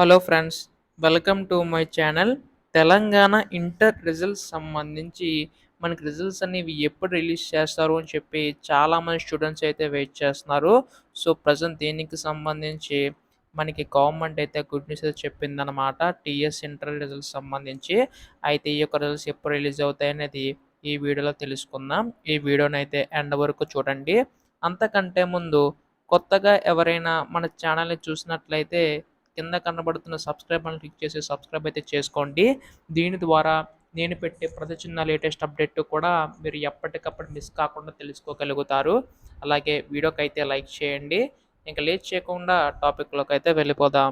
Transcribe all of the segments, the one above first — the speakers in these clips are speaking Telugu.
Hello friends, welcome to my channel. Telangana inter results సంబంధించి మనకి రిజల్ట్స్ అనేవి ఎప్పుడు రిలీజ్ చేస్తారు అని చెప్పి చాలామంది స్టూడెంట్స్ అయితే వెయిట్ చేస్తున్నారు. సో ప్రజెంట్ దీనికి సంబంధించి మనకి గవర్నమెంట్ అయితే గుడ్ న్యూస్ అయితే చెప్పిందనమాట. టీఎస్ ఇంటర్ రిజల్ట్స్ సంబంధించి అయితే ఈ యొక్క రిజల్ట్స్ ఎప్పుడు రిలీజ్ అవుతాయి అనేది ఈ వీడియోలో తెలుసుకుందాం. ఈ వీడియోని అయితే ఎండ్ వరకు చూడండి. అంతకంటే ముందు కొత్తగా ఎవరైనా మన ఛానల్ని చూసినట్లయితే కింద కనబడుతున్న సబ్స్క్రైబ్ అని క్లిక్ చేసి సబ్స్క్రైబ్ అయితే చేసుకోండి. దీని ద్వారా నేను పెట్టే ప్రతి చిన్న లేటెస్ట్ అప్డేట్ కూడా మీరు ఎప్పటికప్పుడు మిస్ కాకుండా తెలుసుకోగలుగుతారు. అలాగే వీడియోకి అయితే లైక్ చేయండి. ఇంకా లేట్ చేయకుండా టాపిక్లోకి అయితే వెళ్ళిపోదాం.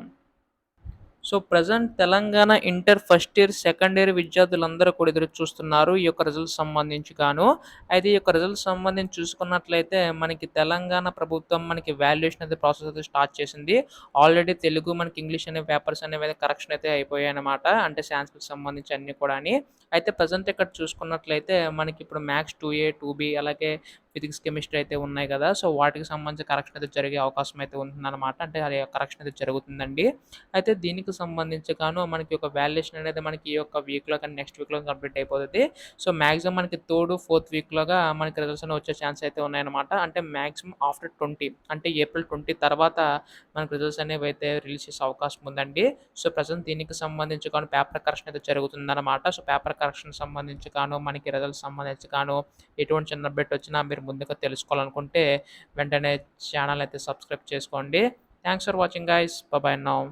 So present Telangana inter first year, second year విద్యార్థులందరూ కూడా ఎదురు చూస్తున్నారు ఈ యొక్క రిజల్ట్స్ సంబంధించి గాను. అయితే ఈ యొక్క రిజల్ట్స్ సంబంధించి చూసుకున్నట్లయితే మనకి తెలంగాణ ప్రభుత్వం మనకి వాల్యుయేషన్ అయితే ప్రాసెస్ అయితే స్టార్ట్ చేసింది. ఆల్రెడీ తెలుగు మనకి ఇంగ్లీష్ అనే పేపర్స్ అనేవి అయితే కరెక్షన్ అయితే అయిపోయాయన్నమాట. అంటే సాంస్క్రిట్ సంబంధించి అన్నీ కూడాని. అయితే ప్రజెంట్ ఇక్కడ చూసుకున్నట్లయితే మనకి ఇప్పుడు మ్యాథ్స్ 2A, 2B అలాగే ఫిజిక్స్, కెమిస్ట్రీ అయితే ఉన్నాయి కదా! సో వాటికి సంబంధించి కరెక్షన్ అయితే జరిగే అవకాశం అయితే ఉంటుందన్నమాట. అంటే అది కరెక్షన్ అయితే జరుగుతుందండి. అయితే దీనికి సంబంధించి గాను మనకి ఒక వాల్యుయేషన్ అనేది మనకి ఈ యొక్క వీక్‌లో కానీ నెక్స్ట్ వీక్‌లో కంప్లీట్ అయిపోతది. సో మాక్సిమం మనకి థర్డ్, ఫోర్త్ వీక్‌లోగా మనకి రిజల్ట్స్ అనేవి వచ్చే ఛాన్స్ అయితే ఉన్నాయన్నమాట. అంటే మాక్సిమం ఆఫ్టర్ 20 అంటే ఏప్రిల్ 20 తర్వాత మనకు రిజల్ట్స్ అనేవి అయితే రిలీజ్ చేసే అవకాశం ఉందండి. సో ప్రెజెంట్ దీనికి సంబంధించి గాను పేపర్ కరెక్షన్ అయితే జరుగుతుందన్నమాట. సో పేపర్ కరెక్షన్ సంబంధించి గాను మనకి రిజల్ట్స్ సంబంధించి గాను ఎటువంటి చిన్న అప్డేట్ వచ్చినా మీరు ముందుగా తెలుసుకోవాలనుకుంటే వెంటనే ఛానల్ అయితే సబ్స్క్రైబ్ చేసుకోండి. Thanks for watching guys. By by now.